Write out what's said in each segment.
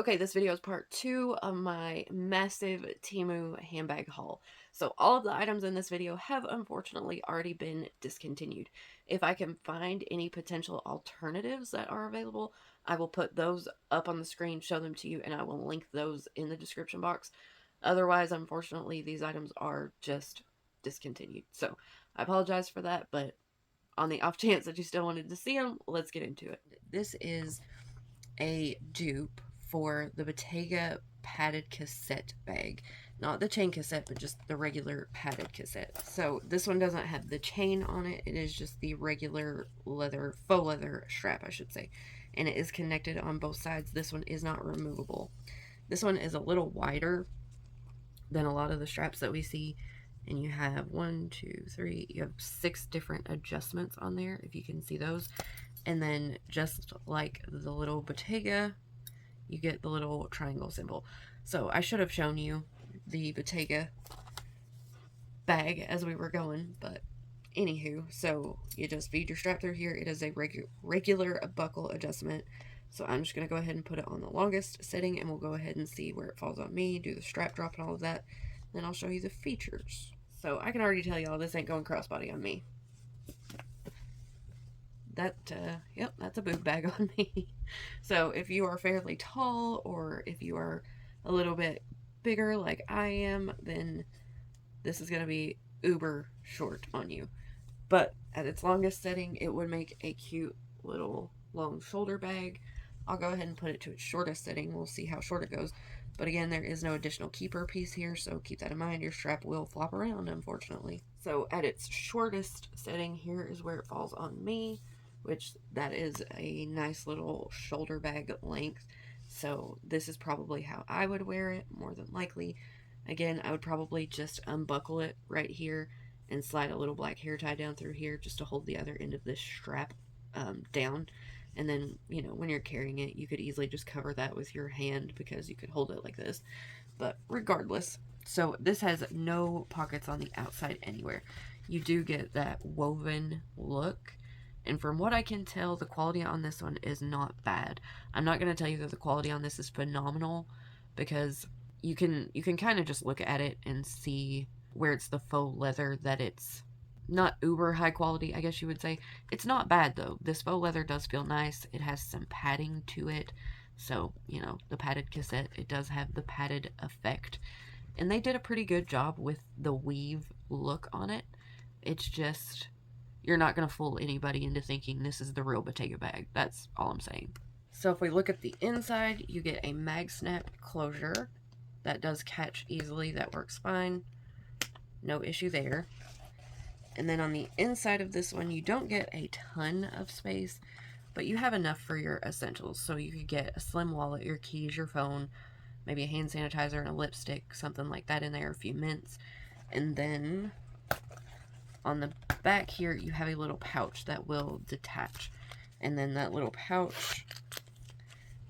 Okay, this video is part 2 of my massive Temu handbag haul. So all of the items in this video have unfortunately already been discontinued. If I can find any potential alternatives that are available, I will put those up on the screen, show them to you, and I will link those in the description box. Otherwise, unfortunately, these items are just discontinued. So I apologize for that, but on the off chance that you still wanted to see them, let's get into it. This is a dupe for the Bottega padded cassette bag. Not the chain cassette, but just the regular padded cassette. So this one doesn't have the chain on it. It is just the regular leather, faux leather strap, I should say. And it is connected on both sides. This one is not removable. This one is a little wider than a lot of the straps that we see. And you have you have 6 different adjustments on there, if you can see those. And then just like the little Bottega, you get the little triangle symbol. So I should have shown you the Bottega bag as we were going, but anywho, so you just feed your strap through here. It is a regular buckle adjustment. So I'm just going to go ahead and put it on the longest setting, and we'll go ahead and see where it falls on me, do the strap drop and all of that. Then I'll show you the features. So I can already tell y'all this ain't going crossbody on me. Yep, that's a boob bag on me. So if you are fairly tall, or if you are a little bit bigger like I am, then this is going to be uber short on you. But at its longest setting, it would make a cute little long shoulder bag. I'll go ahead and put it to its shortest setting. We'll see how short it goes. But again, there is no additional keeper piece here, so keep that in mind. Your strap will flop around, unfortunately. So at its shortest setting, here is where it falls on me, which that is a nice little shoulder bag length. So this is probably how I would wear it, more than likely. Again, I would probably just unbuckle it right here and slide a little black hair tie down through here just to hold the other end of this strap down. And then, you know, when you're carrying it, you could easily just cover that with your hand because you could hold it like this. But regardless, so this has no pockets on the outside anywhere. You do get that woven look. And from what I can tell, the quality on this one is not bad. I'm not going to tell you that the quality on this is phenomenal, because you can kind of just look at it and see where it's the faux leather that it's not uber high quality, I guess you would say. It's not bad though. This faux leather does feel nice. It has some padding to it. So, you know, the padded cassette, it does have the padded effect. And they did a pretty good job with the weave look on it. It's just, you're not going to fool anybody into thinking this is the real Bottega bag. That's all I'm saying. So if we look at the inside, you get a mag snap closure. That does catch easily. That works fine. No issue there. And then on the inside of this one, you don't get a ton of space, but you have enough for your essentials. So you could get a slim wallet, your keys, your phone, maybe a hand sanitizer and a lipstick, something like that in there, a few mints. And then on the back here, you have a little pouch that will detach. And then that little pouch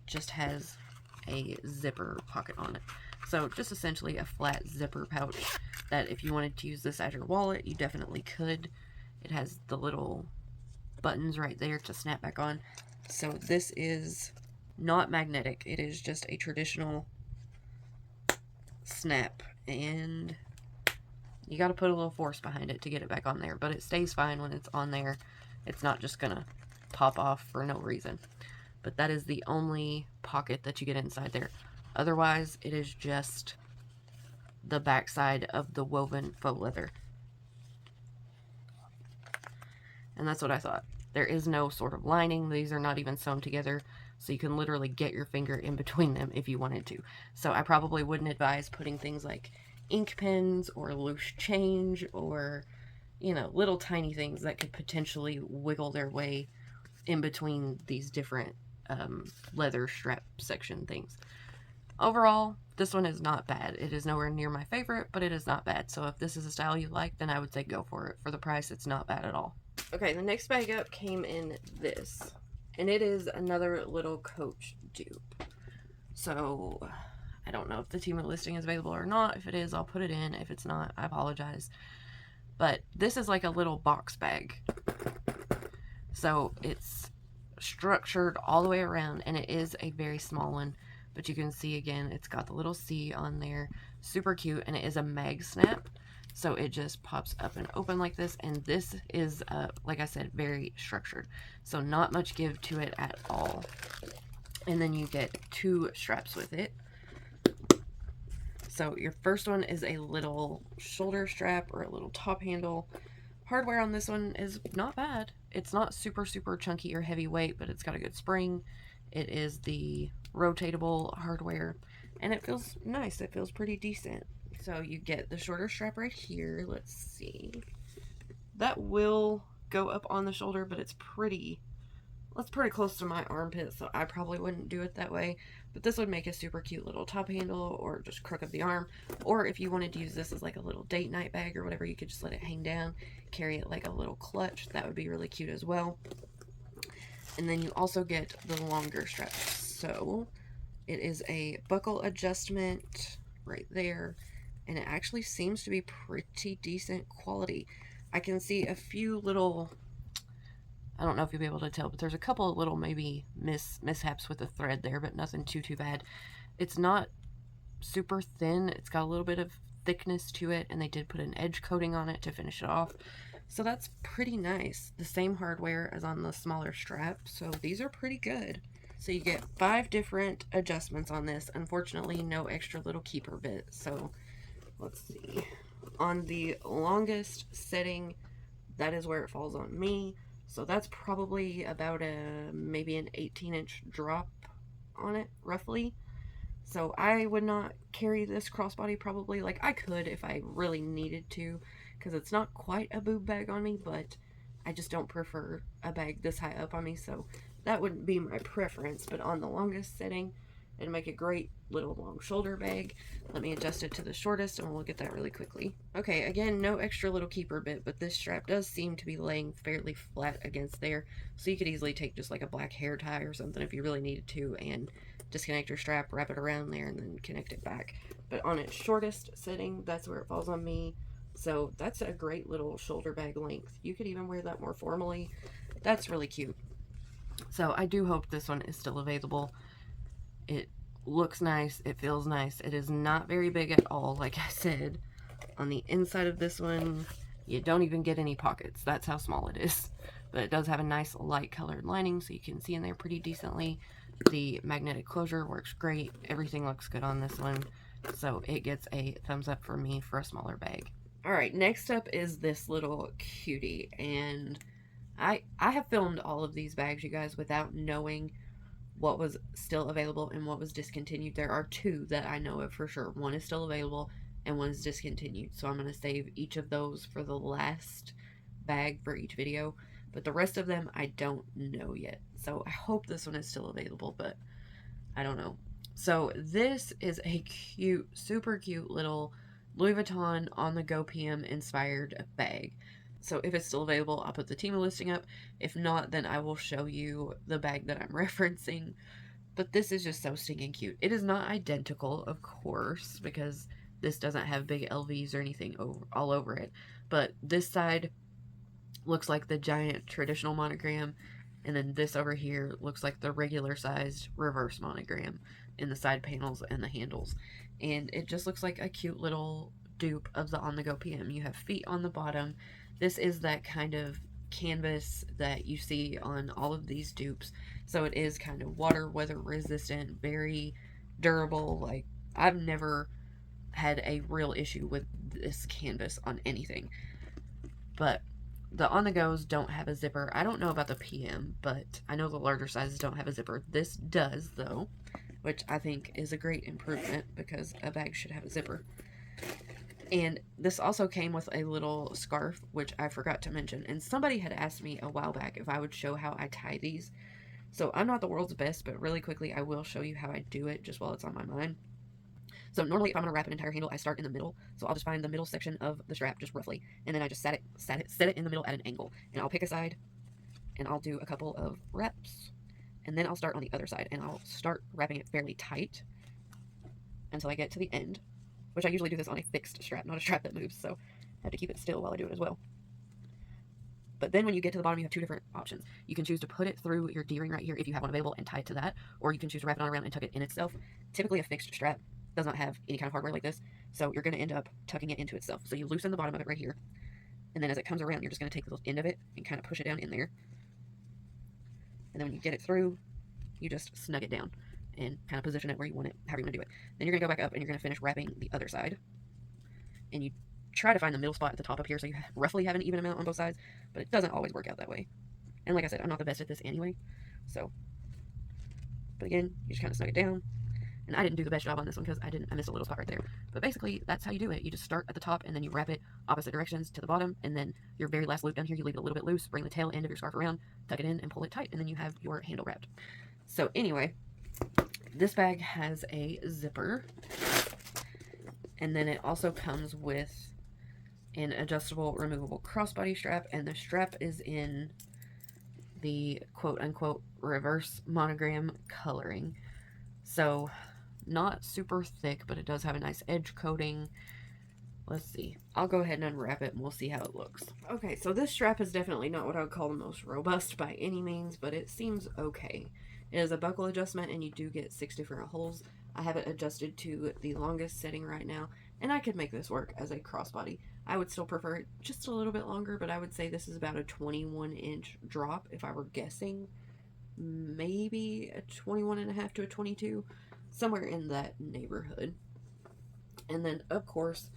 just has a zipper pocket on it. So just essentially a flat zipper pouch that if you wanted to use this as your wallet, you definitely could. It has the little buttons right there to snap back on. So this is not magnetic. It is just a traditional snap, and you got to put a little force behind it to get it back on there, but it stays fine when it's on there. It's not just gonna pop off for no reason. But that is the only pocket that you get inside there. Otherwise, it is just the backside of the woven faux leather. And that's what I thought. There is no sort of lining. These are not even sewn together, so you can literally get your finger in between them if you wanted to. So I probably wouldn't advise putting things like ink pens or loose change or, you know, little tiny things that could potentially wiggle their way in between these different leather strap section things. Overall, this one is not bad. It is nowhere near my favorite, but it is not bad. So if this is a style you like, then I would say go for it. For the price, it's not bad at all. Okay, the next bag up came in this, and it is another little Coach dupe. So I don't know if the Temu listing is available or not. If it is, I'll put it in. If it's not, I apologize. But this is like a little box bag. So it's structured all the way around, and it is a very small one but you can see again, it's got the little C on there. Super cute, and it is a mag snap. So it just pops up and open like this, and this is, like I said, very structured. So not much give to it at all. And then you get 2 straps with it. So your first one is a little shoulder strap or a little top handle. Hardware on this one is not bad. It's not super, super chunky or heavyweight, but it's got a good spring. It is the rotatable hardware, and it feels nice. It feels pretty decent. So you get the shorter strap right here. Let's see. That will go up on the shoulder, but it's pretty close to my armpit, so I probably wouldn't do it that way. But this would make a super cute little top handle, or just crook of the arm. Or if you wanted to use this as like a little date night bag or whatever, you could just let it hang down, carry it like a little clutch. That would be really cute as well. And then you also get the longer strap. So it is a buckle adjustment right there, and it actually seems to be pretty decent quality. I can see a few little, I don't know if you'll be able to tell, but there's a couple of little maybe mishaps with the thread there, but nothing too bad. It's not super thin. It's got a little bit of thickness to it, and they did put an edge coating on it to finish it off. So that's pretty nice. The same hardware as on the smaller strap, so these are pretty good. So you get 5 different adjustments on this. Unfortunately, no extra little keeper bit. So let's see. On the longest setting, that is where it falls on me. So that's probably about maybe an 18-inch drop on it, roughly. So I would not carry this crossbody probably. Like, I could if I really needed to, because it's not quite a boob bag on me, but I just don't prefer a bag this high up on me, so that wouldn't be my preference. But on the longest setting, it'd make a great little long shoulder bag. Let me adjust it to the shortest, and we'll look at that really quickly. Okay, again, no extra little keeper bit, but this strap does seem to be laying fairly flat against there, so you could easily take just like a black hair tie or something if you really needed to, and disconnect your strap, wrap it around there, and then connect it back. But on its shortest setting, that's where it falls on me. So that's a great little shoulder bag length. You could even wear that more formally. That's really cute. So I do hope this one is still available. It looks nice. It feels nice. It is not very big at all. Like I said, on the inside of this one, you don't even get any pockets. That's how small it is. But it does have a nice light colored lining, so you can see in there pretty decently. The magnetic closure works great. Everything looks good on this one. So it gets a thumbs up for me for a smaller bag. Alright, next up is this little cutie, and I have filmed all of these bags, you guys, without knowing what was still available and what was discontinued. There are 2 that I know of for sure. One is still available and one is discontinued, so I'm going to save each of those for the last bag for each video, but the rest of them I don't know yet. So I hope this one is still available, but I don't know. So this is a cute, super cute little Louis Vuitton On-the-Go PM inspired bag. So if it's still available, I'll put the Temu listing up. If not, then I will show you the bag that I'm referencing. But this is just so stinking cute. It is not identical, of course, because this doesn't have big LVs or anything all over it. But this side looks like the giant traditional monogram, and then this over here looks like the regular sized reverse monogram in the side panels and the handles. And it just looks like a cute little dupe of the On-the-Go PM. You have feet on the bottom. This is that kind of canvas that you see on all of these dupes. So it is kind of water weather resistant, very durable. Like, I've never had a real issue with this canvas on anything. But the On-the-Go's don't have a zipper. I don't know about the PM, but I know the larger sizes don't have a zipper. This does, though, which I think is a great improvement because a bag should have a zipper. And this also came with a little scarf, which I forgot to mention. And somebody had asked me a while back if I would show how I tie these. So I'm not the world's best, but really quickly I will show you how I do it just while it's on my mind. So normally if I'm going to wrap an entire handle, I start in the middle. So I'll just find the middle section of the strap just roughly. And then I just set it in the middle at an angle. And I'll pick a side and I'll do a couple of wraps. And then I'll start on the other side and I'll start wrapping it fairly tight until I get to the end. Which I usually do this on a fixed strap, not a strap that moves, so I have to keep it still while I do it as well. But then when you get to the bottom, you have two different options. You can choose to put it through your D-ring right here if you have one available and tie it to that, or you can choose to wrap it on around and tuck it in itself. Typically a fixed strap does not have any kind of hardware like this, so you're going to end up tucking it into itself. So you loosen the bottom of it right here, and then as it comes around, you're just going to take the end of it and kind of push it down in there. And then when you get it through, you just snug it down and kind of position it where you want it, however you want to do it. Then you're going to go back up and you're going to finish wrapping the other side. And you try to find the middle spot at the top up here so you roughly have an even amount on both sides, but it doesn't always work out that way. And like I said, I'm not the best at this anyway, so. But again, you just kind of snug it down. And I didn't do the best job on this one because I missed a little spot right there. But basically, that's how you do it. You just start at the top and then you wrap it opposite directions to the bottom, and then your very last loop down here, you leave it a little bit loose, bring the tail end of your scarf around, tuck it in, and pull it tight, and then you have your handle wrapped. So anyway, this bag has a zipper, and then it also comes with an adjustable removable crossbody strap, and the strap is in the quote-unquote reverse monogram coloring. So not super thick, but it does have a nice edge coating. Let's see. I'll go ahead and unwrap it and we'll see how it looks. Okay, so this strap is definitely not what I would call the most robust by any means, but it seems okay. It is a buckle adjustment and you do get 6 different holes. I have it adjusted to the longest setting right now, and I could make this work as a crossbody. I would still prefer it just a little bit longer, but I would say this is about a 21-inch drop if I were guessing. Maybe a 21.5 to a 22, somewhere in that neighborhood. And then of course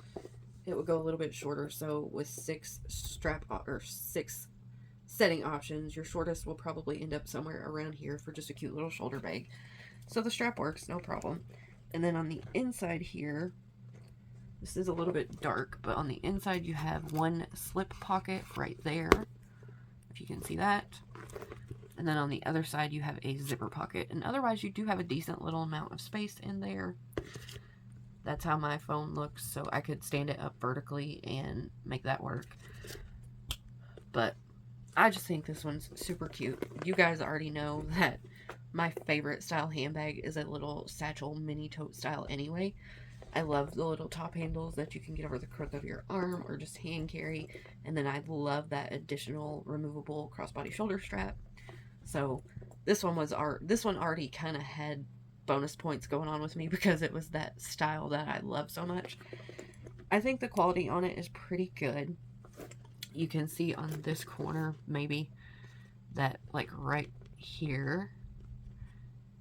it would go a little bit shorter, so with 6 setting options, your shortest will probably end up somewhere around here for just a cute little shoulder bag. So the strap works, no problem. And then on the inside here, this is a little bit dark, but on the inside you have one slip pocket right there, if you can see that. And then on the other side you have a zipper pocket, and otherwise you do have a decent little amount of space in there. That's how my phone looks, so I could stand it up vertically and make that work. But I just think this one's super cute. You guys already know that my favorite style handbag is a little satchel mini tote style anyway. I love the little top handles that you can get over the crook of your arm or just hand carry. And then I love that additional removable crossbody shoulder strap. So this one already kind of had bonus points going on with me because it was that style that I love so much. I think the quality on it is pretty good. You can see on this corner maybe that, like right here,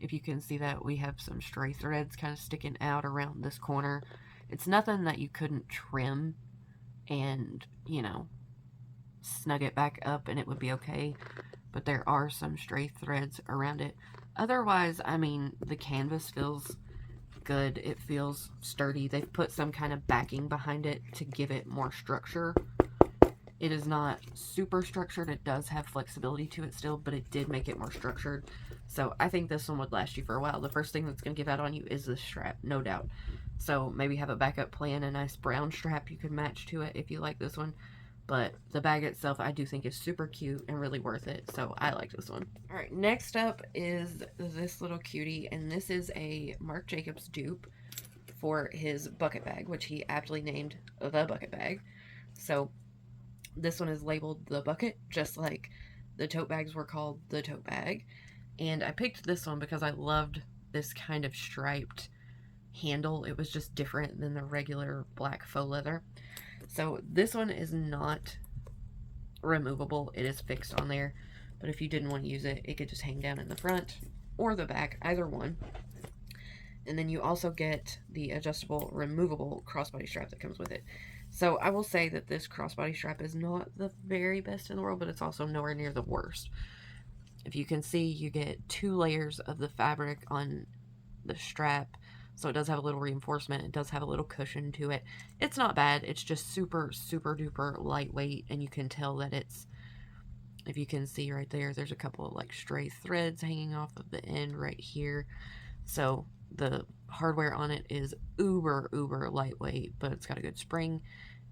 if you can see that, we have some stray threads kind of sticking out around this corner. It's nothing that you couldn't trim and, you know, snug it back up and it would be okay. But there are some stray threads around it. Otherwise, I mean, the canvas feels good. It feels sturdy. They've put some kind of backing behind it to give it more structure. It is not super structured. It does have flexibility to it still, but it did make it more structured. So I think this one would last you for a while. The first thing that's going to give out on you is this strap, no doubt. So maybe have a backup plan, a nice brown strap you could match to it if you like this one. But the bag itself I do think is super cute and really worth it. So I like this one. Alright, next up is this little cutie. And this is a Marc Jacobs dupe for his bucket bag, which he aptly named the bucket bag. So this one is labeled the bucket, just like the tote bags were called the tote bag. And I picked this one because I loved this kind of striped handle. It was just different than the regular black faux leather. So this one is not removable. It is fixed on there. But if you didn't want to use it, it could just hang down in the front or the back, either one. And then you also get the adjustable removable crossbody strap that comes with it. So I will say that this crossbody strap is not the very best in the world, but it's also nowhere near the worst. If you can see, you get 2 layers of the fabric on the strap. So it does have a little reinforcement. It does have a little cushion to it. It's not bad. It's just super, super duper lightweight. And you can tell that it's, if you can see right there, there's a couple of like stray threads hanging off of the end right here. So the hardware on it is uber lightweight, but it's got a good spring.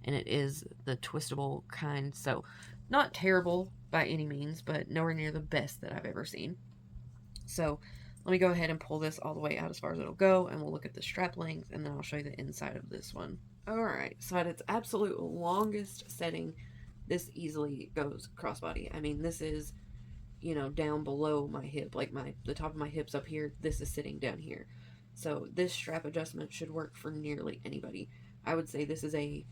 And it is the twistable kind. So not terrible by any means, but nowhere near the best that I've ever seen. So let me go ahead and pull this all the way out as far as it'll go, and we'll look at the strap length, and then I'll show you the inside of this one. Alright, so at its absolute longest setting, this easily goes crossbody. I mean, this is, you know, down below my hip, like the top of my hips up here, this is sitting down here. So this strap adjustment should work for nearly anybody. I would say this is a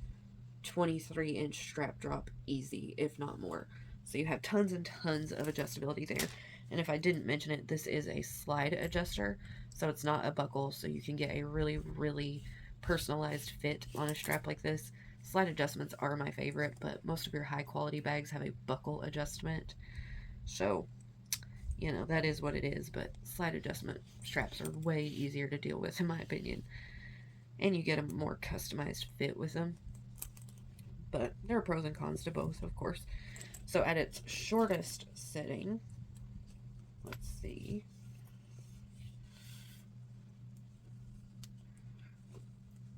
23-inch strap drop easy, if not more. So you have tons and tons of adjustability there. And if I didn't mention it, this is a slide adjuster, so it's not a buckle, so you can get a really, really personalized fit on a strap like this. Slide adjustments are my favorite, but most of your high quality bags have a buckle adjustment. So, you know, that is what it is, but slide adjustment straps are way easier to deal with, in my opinion. And you get a more customized fit with them. But there are pros and cons to both, of course. So at its shortest setting, let's see.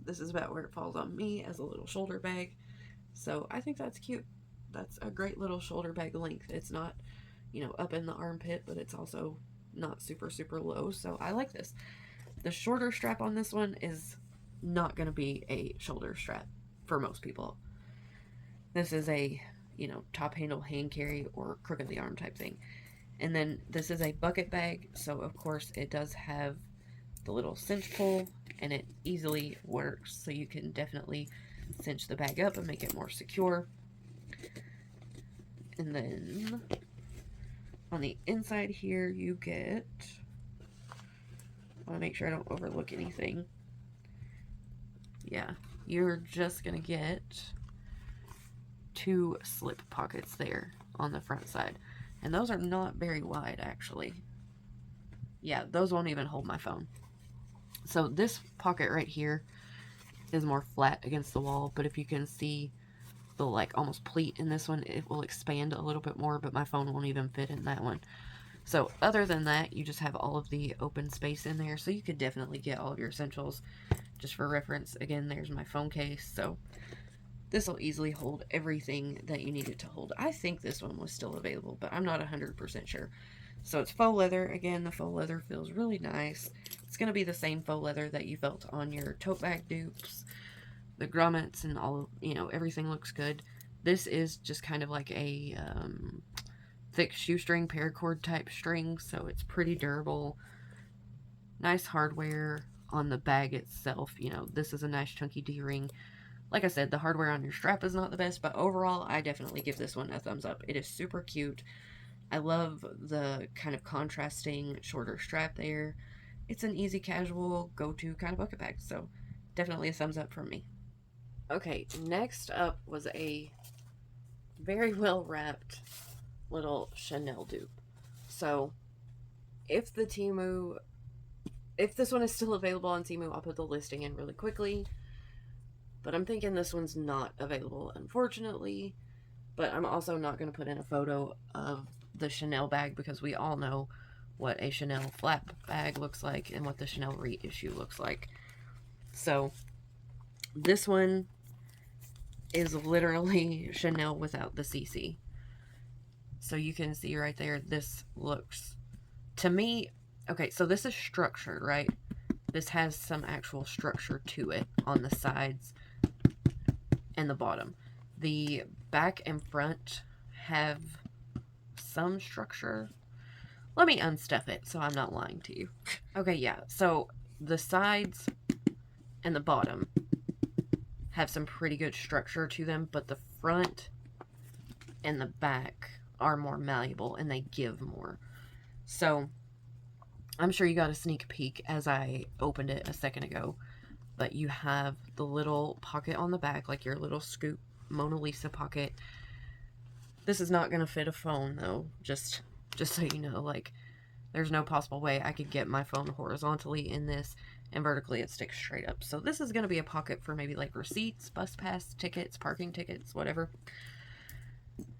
This is about where it falls on me as a little shoulder bag. So I think that's cute. That's a great little shoulder bag length. It's not, you know, up in the armpit, but it's also not super, super low. So I like this. The shorter strap on this one is not going to be a shoulder strap for most people. This is a, you know, top handle hand carry or crook of the arm type thing. And then this is a bucket bag, so of course it does have the little cinch pull, and it easily works, so you can definitely cinch the bag up and make it more secure. And then on the inside here you get, I want to make sure I don't overlook anything. Yeah, you're just going to get 2 slip pockets there on the front side. And those are not very wide, actually. Yeah, those won't even hold my phone. So this pocket right here is more flat against the wall, but if you can see the like almost pleat in this one, it will expand a little bit more, but my phone won't even fit in that one. So other than that, you just have all of the open space in there, so you could definitely get all of your essentials. Just for reference, again, there's my phone case, so this will easily hold everything that you need it to hold. I think this one was still available, but I'm not 100% sure. So it's faux leather. Again, the faux leather feels really nice. It's going to be the same faux leather that you felt on your tote bag dupes. The grommets and all, you know, everything looks good. This is just kind of like a thick shoestring paracord type string, so it's pretty durable. Nice hardware on the bag itself. You know, this is a nice chunky D-ring. Like I said, the hardware on your strap is not the best, but overall, I definitely give this one a thumbs up. It is super cute. I love the kind of contrasting shorter strap there. It's an easy, casual, go-to kind of bucket bag, so definitely a thumbs up from me. Okay, next up was a very well-wrapped little Chanel dupe. So, if this one is still available on Temu, I'll put the listing in really quickly. But I'm thinking this one's not available, unfortunately. But I'm also not going to put in a photo of the Chanel bag because we all know what a Chanel flat bag looks like and what the Chanel reissue looks like. So, this one is literally Chanel without the CC. So you can see right there, this looks, to me, okay, so this is structured, right? This has some actual structure to it on the sides and the bottom. The back and front have some structure. Let me unstuff it so I'm not lying to you. Okay, yeah, so the sides and the bottom have some pretty good structure to them, but the front and the back are more malleable and they give more. So I'm sure you got a sneak peek as I opened it a second ago, but you have the little pocket on the back, like your little scoop Mona Lisa pocket. This is not going to fit a phone though, just so you know, like there's no possible way I could get my phone horizontally in this and vertically it sticks straight up. So this is going to be a pocket for maybe like receipts, bus pass tickets, parking tickets, whatever.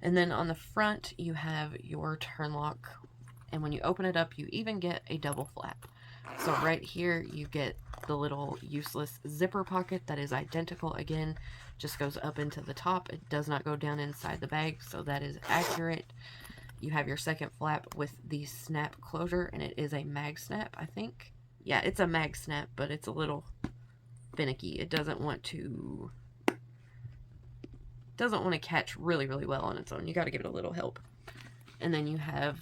And then on the front you have your turn lock, and when you open it up you even get a double flap. So right here you get the little useless zipper pocket that is identical again, just goes up into the top. It does not go down inside the bag, so that is accurate. You have your second flap with the snap closure, and it is a mag snap, I think. Yeah, it's a mag snap, but it's a little finicky. It doesn't want to doesn't want to catch really, really well on its own. You got to give it a little help. And then you have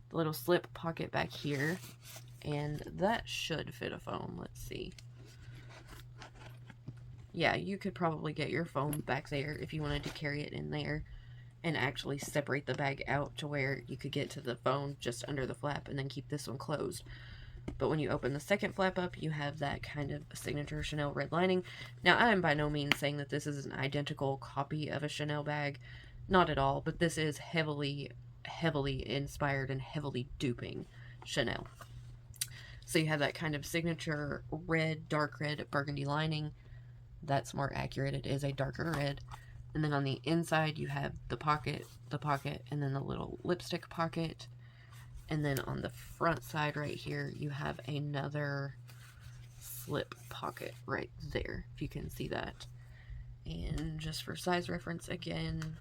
the little slip pocket back here, and that should fit a phone. Let's see. Yeah, you could probably get your phone back there if you wanted to carry it in there and actually separate the bag out to where you could get to the phone just under the flap and then keep this one closed. But when you open the second flap up, you have that kind of signature Chanel red lining. Now, I am by no means saying that this is an identical copy of a Chanel bag. Not at all, but this is heavily, heavily inspired and heavily duping Chanel. So you have that kind of signature red, dark red, burgundy lining. That's more accurate. It is a darker red. And then on the inside, you have the pocket, and then the little lipstick pocket. And then on the front side right here, you have another slip pocket right there, if you can see that. And just for size reference, again,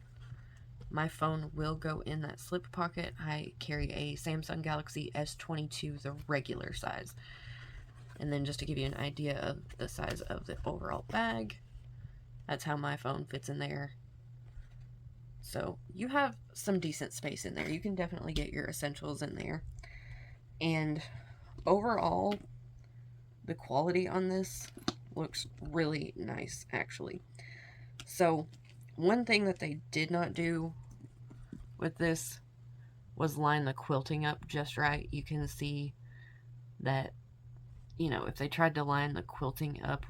my phone will go in that slip pocket. I carry a Samsung Galaxy S22, the regular size. And then just to give you an idea of the size of the overall bag, that's how my phone fits in there. So you have some decent space in there. You can definitely get your essentials in there. And overall, the quality on this looks really nice, actually. So one thing that they did not do with this was line the quilting up just right. You can see that, you know, if they tried to line the quilting up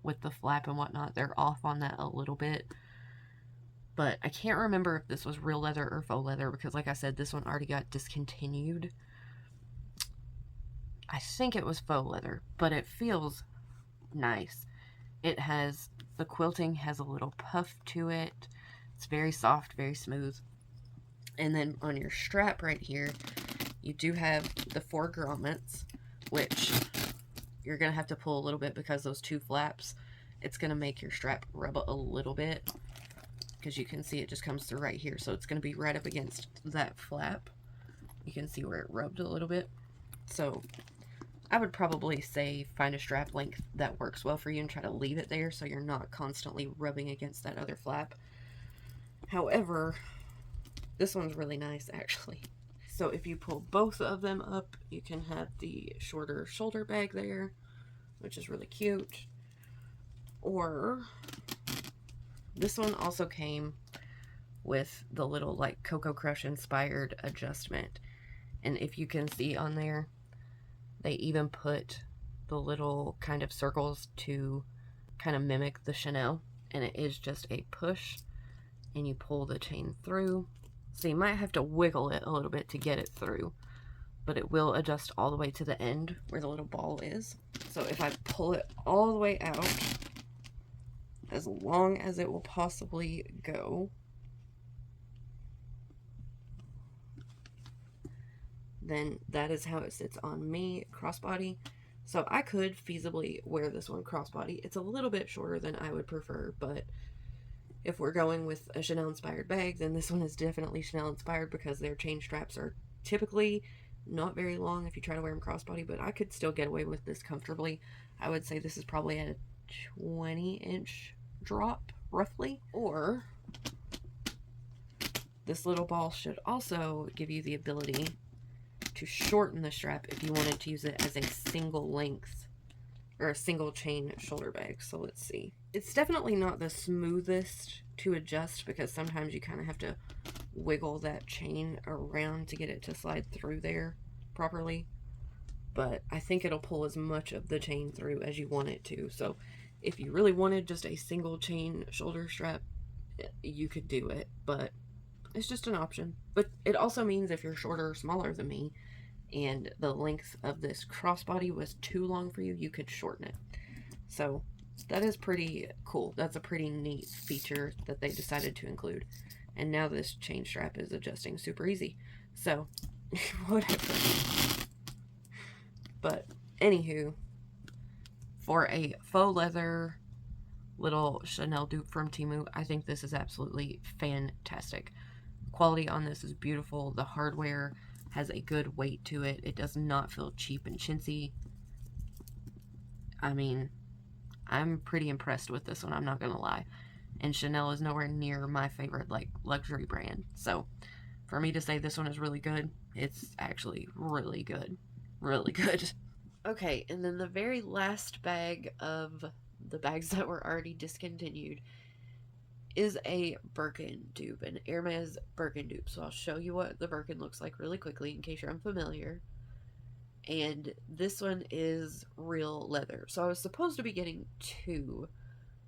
with the flap and whatnot, they're off on that a little bit. But I can't remember if this was real leather or faux leather, because like I said, this one already got discontinued. I think it was faux leather, but it feels nice. It has, the quilting has a little puff to it. It's very soft, very smooth. And then on your strap right here, you do have the 4 grommets, which you're going to have to pull a little bit because those 2 flaps, it's going to make your strap rub a little bit. Because you can see it just comes through right here. So it's going to be right up against that flap. You can see where it rubbed a little bit. So I would probably say find a strap length that works well for you and try to leave it there so you're not constantly rubbing against that other flap. However, this one's really nice actually. So if you pull both of them up, you can have the shorter shoulder bag there, which is really cute. Or this one also came with the little like Cocoa Crush inspired adjustment. And if you can see on there, they even put the little kind of circles to kind of mimic the Chanel. And it is just a push and you pull the chain through. So you might have to wiggle it a little bit to get it through, but it will adjust all the way to the end where the little ball is. So if I pull it all the way out, as long as it will possibly go, then that is how it sits on me crossbody. So I could feasibly wear this one crossbody. It's a little bit shorter than I would prefer, but if we're going with a Chanel inspired bag, then this one is definitely Chanel inspired because their chain straps are typically not very long if you try to wear them crossbody, but I could still get away with this comfortably. I would say this is probably a 20-inch drop roughly. Or this little ball should also give you the ability to shorten the strap if you wanted to use it as a single length or a single chain shoulder bag. So let's see. It's definitely not the smoothest to adjust because sometimes you kind of have to wiggle that chain around to get it to slide through there properly. But I think it'll pull as much of the chain through as you want it to. So if you really wanted just a single chain shoulder strap, you could do it, but it's just an option. But it also means if you're shorter or smaller than me and the length of this crossbody was too long for you, you could shorten it. So that is pretty cool. That's a pretty neat feature that they decided to include. And now this chain strap is adjusting super easy. So whatever. But anywho, for a faux leather little Chanel dupe from Temu, I think this is absolutely fantastic. Quality on this is beautiful. The hardware has a good weight to it. It does not feel cheap and chintzy. I mean, I'm pretty impressed with this one, I'm not gonna lie. and Chanel is nowhere near my favorite, like, luxury brand. So for me to say this one is really good, it's actually really good. Really good. Okay, and then the very last bag of the bags that were already discontinued is a Birkin dupe, an Hermes Birkin dupe. So I'll show you what the Birkin looks like really quickly in case you're unfamiliar. And this one is real leather. So I was supposed to be getting two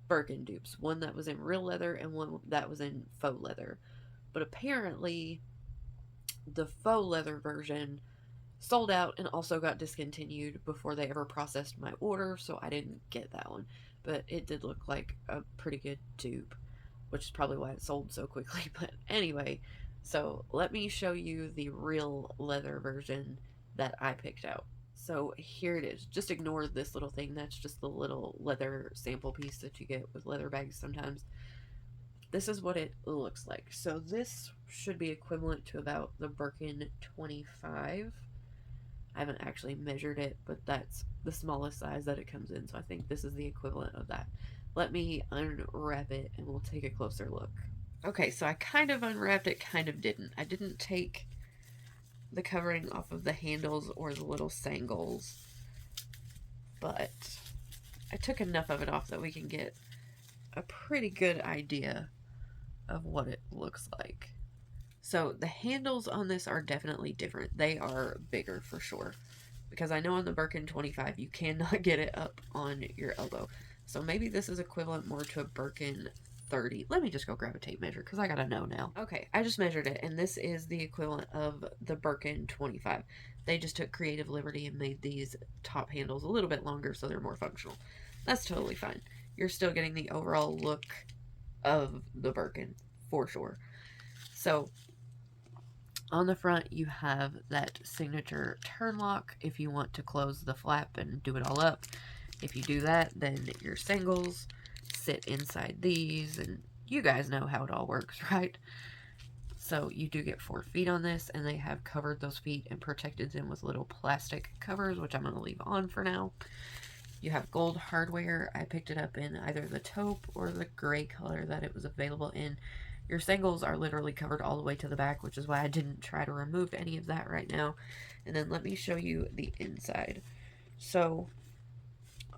Birkin dupes, one that was in real leather and one that was in faux leather. But apparently the faux leather version sold out and also got discontinued before they ever processed my order, so I didn't get that one. But it did look like a pretty good dupe, which is probably why it sold so quickly. But anyway, so let me show you the real leather version that I picked out. So here it is. Just ignore this little thing. That's just the little leather sample piece that you get with leather bags sometimes. This is what it looks like. So this should be equivalent to about the Birkin 25. I haven't actually measured it, but that's the smallest size that it comes in. So I think this is the equivalent of that. Let me unwrap it and we'll take a closer look. Okay, so I kind of unwrapped it, kind of didn't. I didn't take the covering off of the handles or the little sangles, but I took enough of it off that we can get a pretty good idea of what it looks like. So the handles on this are definitely different. They are bigger for sure, because I know on the Birkin 25 you cannot get it up on your elbow. So maybe this is equivalent more to a Birkin 30. Let me just go grab a tape measure because I gotta know now. Okay, I just measured it, and this is the equivalent of the Birkin 25. They just took creative liberty and made these top handles a little bit longer so they're more functional. That's totally fine. You're still getting the overall look of the Birkin for sure. So on the front, you have that signature turn lock if you want to close the flap and do it all up. If you do that, then your sangles sit inside these, and you guys know how it all works, right? So you do get 4 feet on this, and they have covered those feet and protected them with little plastic covers, which I'm going to leave on for now. You have gold hardware. I picked it up in either the taupe or the gray color that it was available in. Your sangles are literally covered all the way to the back, which is why I didn't try to remove any of that right now. And then let me show you the inside. So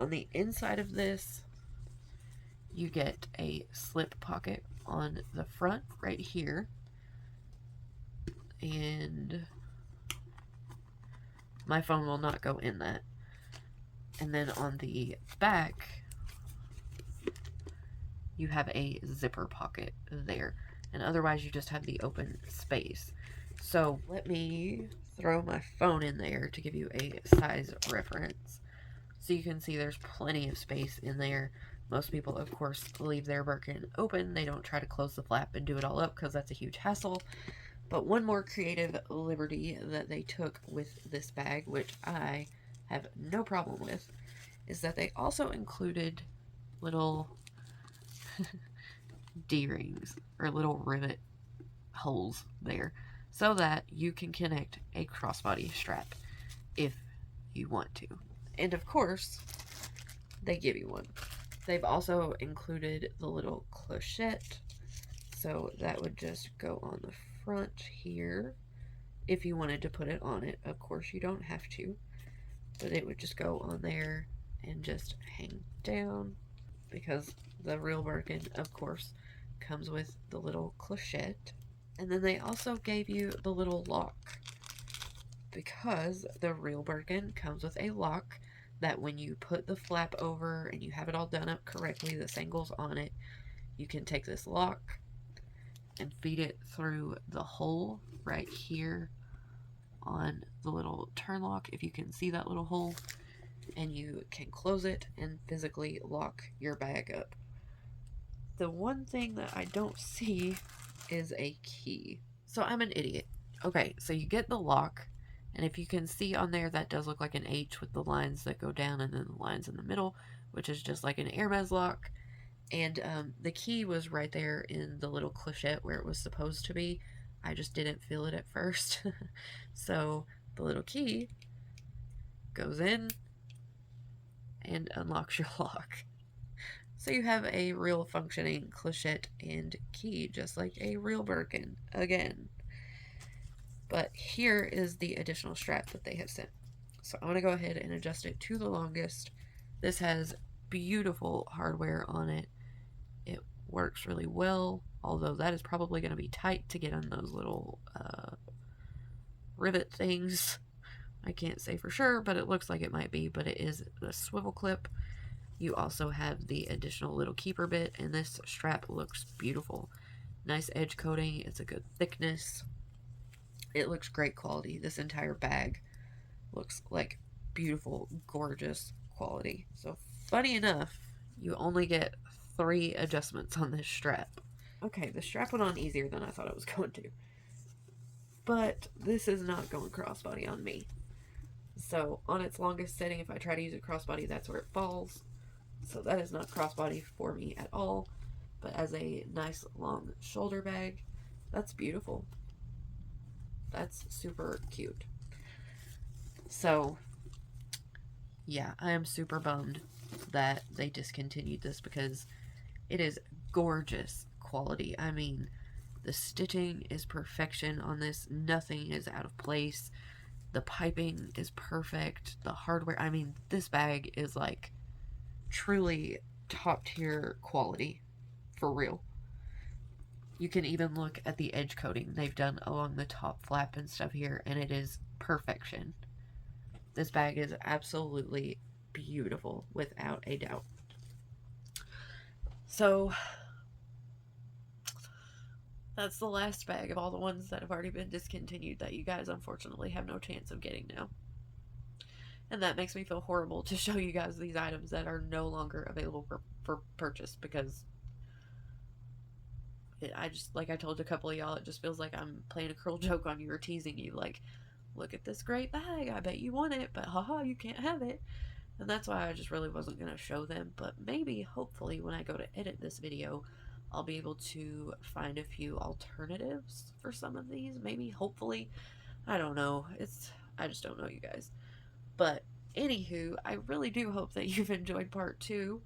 on the inside of this, you get a slip pocket on the front right here. And my phone will not go in that. And then on the back, you have a zipper pocket there. And otherwise, you just have the open space. So let me throw my phone in there to give you a size reference. So you can see there's plenty of space in there. Most people, of course, leave their Birkin open. They don't try to close the flap and do it all up because that's a huge hassle. But one more creative liberty that they took with this bag, which I have no problem with, is that they also included little D-rings or little rivet holes there so that you can connect a crossbody strap if you want to. And of course, they give you one. They've also included the little clochette, so that would just go on the front here if you wanted to put it on it. Of course, you don't have to, but it would just go on there and just hang down, because the real Birkin, of course, comes with the little clochette. And then they also gave you the little lock, because the real Birkin comes with a lock that when you put the flap over and you have it all done up correctly, the sangles on it, you can take this lock and feed it through the hole right here on the little turn lock, if you can see that little hole, and you can close it and physically lock your bag up. The one thing that I don't see is a key. So I'm an idiot. Okay, so you get the lock, and if you can see on there, that does look like an H with the lines that go down and then the lines in the middle, which is just like an Hermes lock. And the key was right there in the little clochette where it was supposed to be. I just didn't feel it at first. So the little key goes in and unlocks your lock. So you have a real functioning clochette and key, just like a real Birkin, again. But here is the additional strap that they have sent. So I'm going to go ahead and adjust it to the longest. This has beautiful hardware on it. It works really well, although that is probably going to be tight to get on those little rivet things. I can't say for sure, but it looks like it might be, but it is a swivel clip. You also have the additional little keeper bit, and this strap looks beautiful. Nice edge coating, it's a good thickness. It looks great quality. This entire bag looks like beautiful, gorgeous quality. So funny enough, you only get 3 adjustments on this strap. Okay, the strap went on easier than I thought it was going to. But this is not going crossbody on me. So on its longest setting, if I try to use it crossbody, that's where it falls. So that is not crossbody for me at all. But as a nice long shoulder bag, that's beautiful. That's super cute. So yeah, I am super bummed that they discontinued this because it is gorgeous quality. I mean, the stitching is perfection on this. Nothing is out of place. The piping is perfect. The hardware, I mean, this bag is like truly top tier quality for real. You can even look at the edge coating they've done along the top flap and stuff here, and it is perfection. This bag is absolutely beautiful, without a doubt. So that's the last bag of all the ones that have already been discontinued that you guys unfortunately have no chance of getting now. And that makes me feel horrible to show you guys these items that are no longer available for purchase, because I just, like I told a couple of y'all, it just feels like I'm playing a cruel joke on you or teasing you. Like, look at this great bag. I bet you want it, but haha, you can't have it. And that's why I just really wasn't going to show them. But maybe, hopefully, when I go to edit this video, I'll be able to find a few alternatives for some of these. Maybe, hopefully. I don't know. I just don't know, you guys. But anywho, I really do hope that you've enjoyed part 2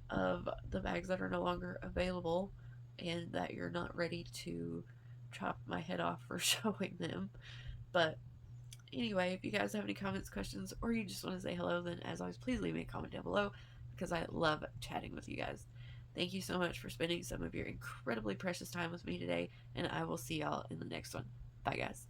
of the bags that are no longer available, and that you're not ready to chop my head off for showing them. But anyway, if you guys have any comments, questions, or you just want to say hello, then as always, please leave me a comment down below, because I love chatting with you guys. Thank you so much for spending some of your incredibly precious time with me today, and I will see y'all in the next one. Bye, guys.